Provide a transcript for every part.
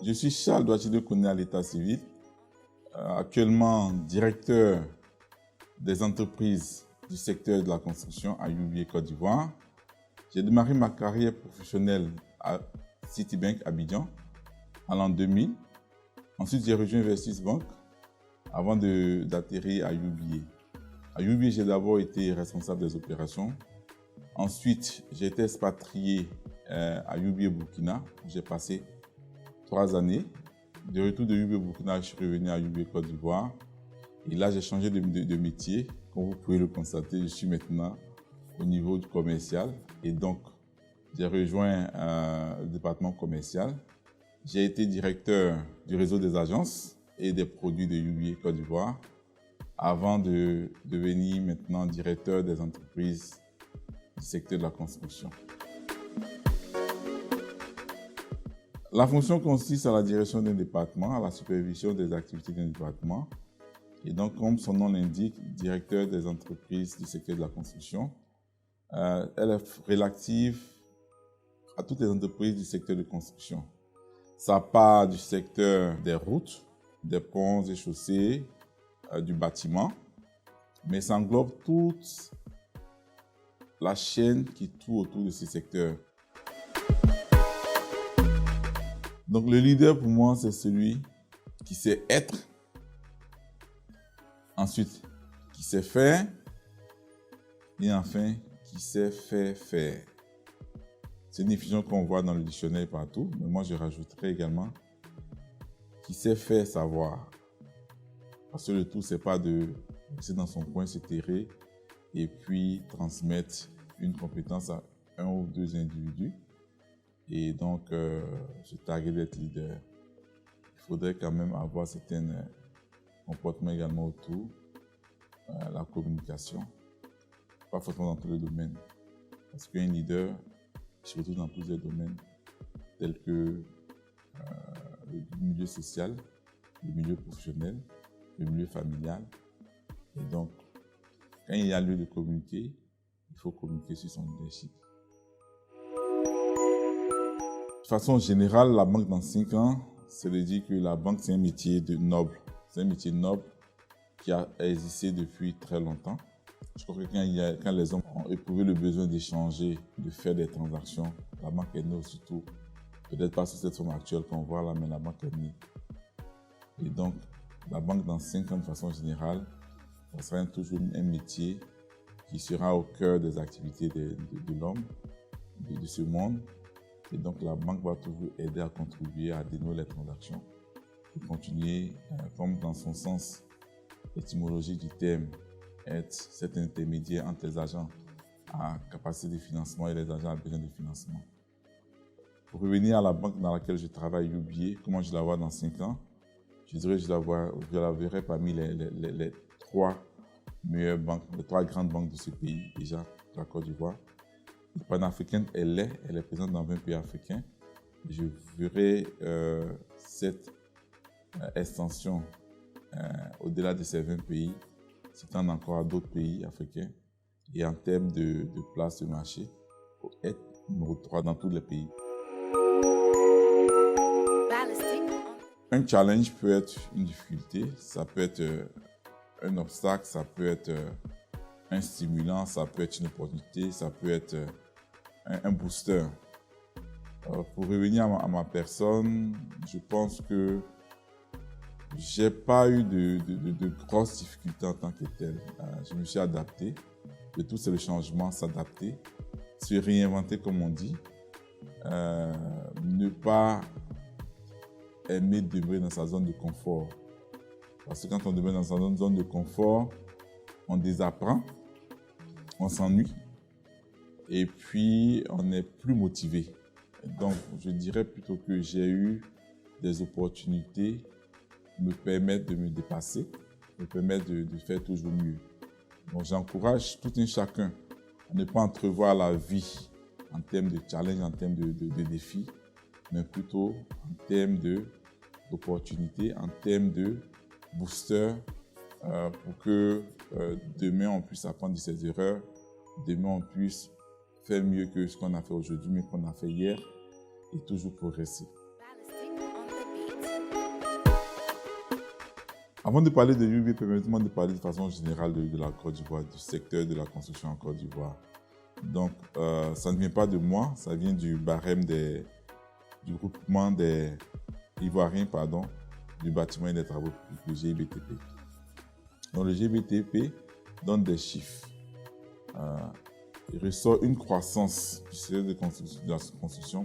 Je suis Charles Douatchidou Kouné à l'état civil, actuellement directeur des entreprises du secteur de la construction à UBA Côte d'Ivoire. J'ai démarré ma carrière professionnelle à Citibank Abidjan en l'an 2000. Ensuite, j'ai rejoint Investis Bank avant d'atterrir à UBA. À UBA, j'ai d'abord été responsable des opérations. Ensuite, j'ai été expatrié à UBA Burkina, où j'ai passé 3 années. De retour de UBA Burkina, je suis revenu à UBA Côte d'Ivoire. Et là, j'ai changé de métier. Comme vous pouvez le constater, je suis maintenant au niveau du commercial. Et donc, j'ai rejoint le département commercial. J'ai été directeur du réseau des agences et des produits de UBA Côte d'Ivoire avant de devenir maintenant directeur des entreprises du secteur de la construction. La fonction consiste à la direction d'un département, à la supervision des activités d'un département. Et donc, comme son nom l'indique, directeur des entreprises du secteur de la construction. Elle est relative à toutes les entreprises du secteur de construction. Ça part du secteur des routes, des ponts et chaussées, du bâtiment, mais ça englobe toute la chaîne qui tourne autour de ces secteurs. Donc le leader pour moi, c'est celui qui sait être, ensuite qui sait faire, et enfin qui sait faire. C'est une définition qu'on voit dans le dictionnaire partout, mais moi je rajouterais également qui sait faire savoir. Parce que le tout, c'est pas de rester dans son coin, se terrer et puis transmettre une compétence à un ou deux individus. Et donc, je target d'être leader. Il faudrait quand même avoir certains comportements également autour, la communication, pas forcément dans tous les domaines. Parce qu'un leader, il se retrouve dans plusieurs domaines, tels que le milieu social, le milieu professionnel, le milieu familial. Et donc, quand il y a lieu de communiquer, il faut communiquer sur son leadership. De façon générale, la banque dans 5 ans, c'est de dire que la banque, c'est un métier noble. C'est un métier noble qui a existé depuis très longtemps. Je crois que quand les hommes ont éprouvé le besoin d'échanger, de faire des transactions, la banque est née surtout. Peut-être pas sous cette forme actuelle qu'on voit là, mais la banque est née. Et donc, la banque dans 5 ans, de façon générale, ça sera toujours un métier qui sera au cœur des activités de l'homme, de ce monde. Et donc, la banque va toujours aider à contribuer à dénouer les transactions et continuer, comme dans son sens étymologique du terme, être cet intermédiaire entre les agents à capacité de financement et les agents à besoin de financement. Pour revenir à la banque dans laquelle je travaille, UBA, comment je la vois dans 5 ans, je dirais que je la verrai parmi les 3 meilleures banques, les 3 grandes banques de ce pays, déjà, la Côte d'Ivoire. Panafricaine, elle est présente dans 20 pays africains. Je verrai cette extension au-delà de ces 20 pays, s'étendre encore à d'autres pays africains et en termes de place de marché, pour être numéro 3 dans tous les pays. Un challenge peut être une difficulté, ça peut être un obstacle, ça peut être un stimulant, ça peut être une opportunité, ça peut être un booster. Pour revenir à ma personne, je pense que j'ai pas eu de grosses difficultés en tant que tel. Je me suis adapté. Le tout, c'est le changement, s'adapter, se réinventer comme on dit, ne pas aimer demeurer dans sa zone de confort. Parce que quand on demeure dans sa zone de confort, on désapprend, on s'ennuie et puis on n'est plus motivé. Donc, je dirais plutôt que j'ai eu des opportunités qui me permettent de me dépasser, me permettent de faire toujours mieux. Donc, j'encourage tout un chacun à ne pas entrevoir la vie en termes de challenge, en termes de défis, mais plutôt en termes d'opportunités, en termes de booster pour que demain on puisse apprendre de ses erreurs, demain on puisse faire mieux que ce qu'on a fait aujourd'hui, mais qu'on a fait hier, et toujours progresser. Avant de parler de UBA, permettez-moi de parler de façon générale de la Côte d'Ivoire, du secteur de la construction en Côte d'Ivoire. Donc, ça ne vient pas de moi, ça vient du barème du groupement des Ivoiriens, du bâtiment et des travaux publics, le GIBTP. Donc, le GIBTP donne des chiffres. Il ressort une croissance du secteur de la construction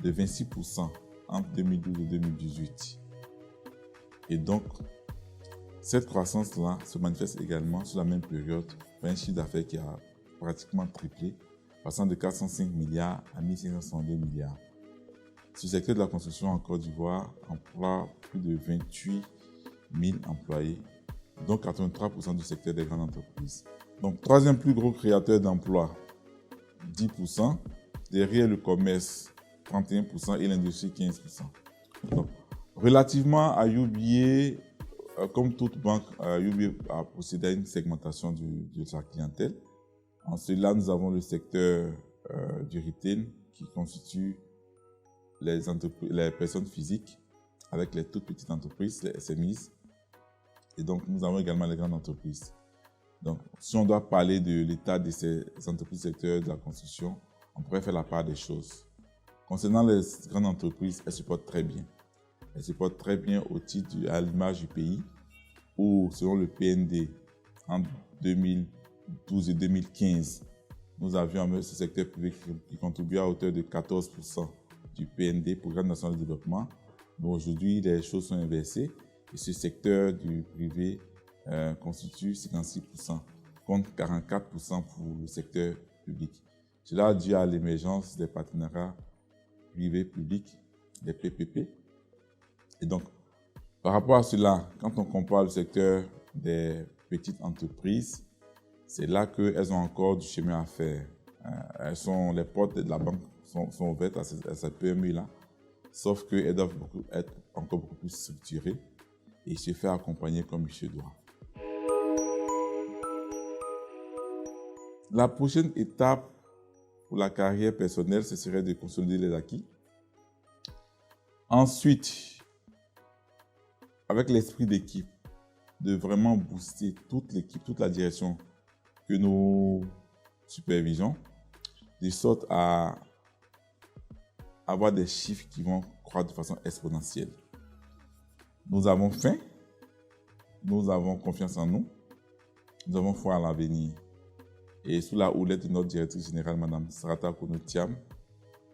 de 26% entre 2012 et 2018. Et donc, cette croissance-là se manifeste également sur la même période par un chiffre d'affaires qui a pratiquement triplé, passant de 405 milliards à 1562 milliards. Ce secteur de la construction en Côte d'Ivoire emploie plus de 28 000 employés, dont 83% du secteur des grandes entreprises. Donc, troisième plus gros créateur d'emplois, 10%, derrière le commerce, 31% et l'industrie, 15%. Donc, relativement à UBA, comme toute banque, UBA a procédé à une segmentation de sa clientèle. En cela, nous avons le secteur du retail qui constitue les personnes physiques avec les toutes petites entreprises, les SMEs. Et donc, nous avons également les grandes entreprises. Donc, si on doit parler de l'état de ces entreprises du secteur de la construction, on pourrait faire la part des choses. Concernant les grandes entreprises, elles se portent très bien. Elles se portent très bien au titre à l'image du pays où, selon le PND, entre 2012 et 2015, nous avions ce secteur privé qui contribuait à hauteur de 14% du PND, Programme national de développement. Mais aujourd'hui, les choses sont inversées et ce secteur du privé constitue 56%, contre 44% pour le secteur public. Cela est dû à l'émergence des partenariats privés-publics, des PPP. Et donc, par rapport à cela, quand on compare le secteur des petites entreprises, c'est là qu'elles ont encore du chemin à faire. Les portes de la banque sont ouvertes à ces PME-là, sauf qu'elles doivent être encore beaucoup plus structurées et se faire accompagner comme il se doit. La prochaine étape pour la carrière personnelle, ce serait de consolider les acquis. Ensuite, avec l'esprit d'équipe, de vraiment booster toute l'équipe, toute la direction que nous supervisons, de sorte à avoir des chiffres qui vont croître de façon exponentielle. Nous avons faim, nous avons confiance en nous, nous avons foi à l'avenir. Et sous la houlette de notre directrice générale, Mme Sarata Kono-Thiam,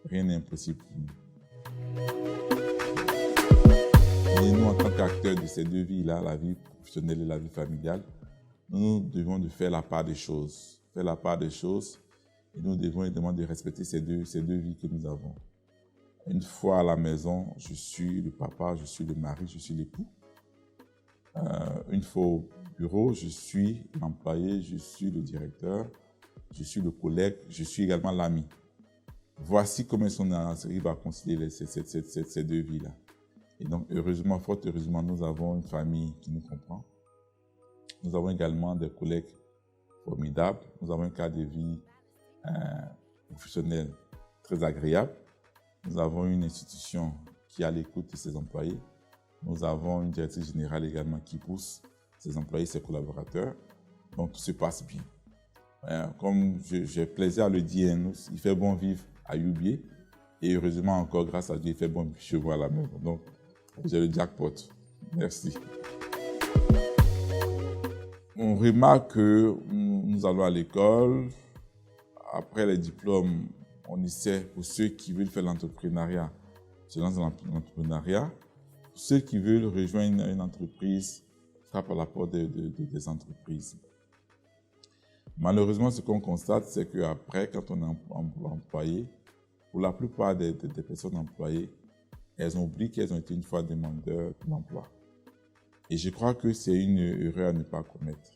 rien n'est impossible pour nous. Et nous, en tant qu'acteurs de ces deux vies-là, la vie professionnelle et la vie familiale, nous devons de faire la part des choses. Faire la part des choses et nous devons évidemment de respecter ces deux vies que nous avons. Une fois à la maison, je suis le papa, je suis le mari, je suis l'époux. Une fois au bureau, je suis l'employé, je suis le directeur, je suis le collègue, je suis également l'ami. Voici comment on arrive à concilier ces deux vies-là. Et donc, heureusement, fort heureusement, nous avons une famille qui nous comprend. Nous avons également des collègues formidables. Nous avons un cadre de vie professionnel très agréable. Nous avons une institution qui est à l'écoute de ses employés. Nous avons une directrice générale également qui pousse ses employés, ses collaborateurs. Donc, tout se passe bien. Comme j'ai plaisir à le dire, il fait bon vivre à UBA. Et heureusement encore, grâce à Dieu, il fait bon vivre chez vous à la maison. Donc, j'ai le jackpot. Merci. On remarque que nous allons à l'école. Après les diplômes, on essaie, pour ceux qui veulent faire l'entrepreneuriat, se lancer dans l'entrepreneuriat. Pour ceux qui veulent rejoindre une entreprise, frappe à la porte des entreprises. Malheureusement, ce qu'on constate, c'est qu'après, quand on est employé, pour la plupart des personnes employées, elles ont oublié qu'elles ont été une fois demandeurs d'emploi. Et je crois que c'est une erreur à ne pas commettre.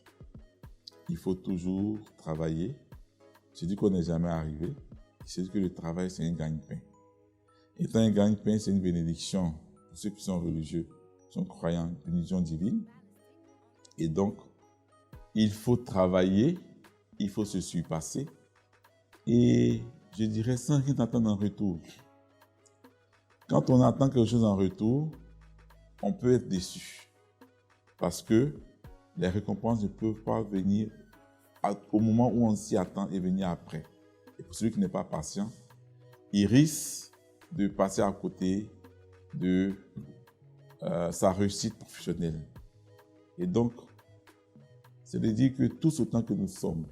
Il faut toujours travailler. Je dis qu'on n'est jamais arrivé. Je dis que le travail, c'est un gagne-pain. Étant un gagne-pain, c'est une bénédiction pour ceux qui sont religieux, qui sont croyants, une bénédiction divine. Et donc, il faut travailler, il faut se surpasser Et je dirais sans rien attendre en retour. Quand on attend quelque chose en retour, on peut être déçu. Parce que les récompenses ne peuvent pas venir au moment où on s'y attend et venir après. Et pour celui qui n'est pas patient, il risque de passer à côté de sa réussite professionnelle. Et donc, c'est de dire que tous autant que nous sommes,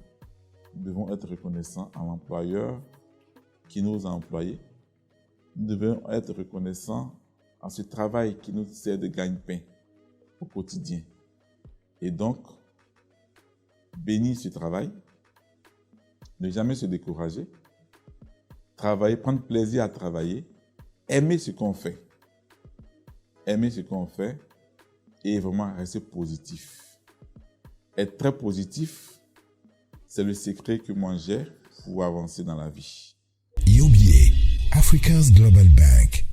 nous devons être reconnaissants à l'employeur qui nous a employés. Nous devons être reconnaissants à ce travail qui nous sert de gagne-pain au quotidien. Et donc, bénir ce travail, ne jamais se décourager, travailler, prendre plaisir à travailler, aimer ce qu'on fait. Aimer ce qu'on fait et vraiment rester positif. Être très positif, c'est le secret que moi j'ai pour avancer dans la vie. UBA, Africa's Global Bank.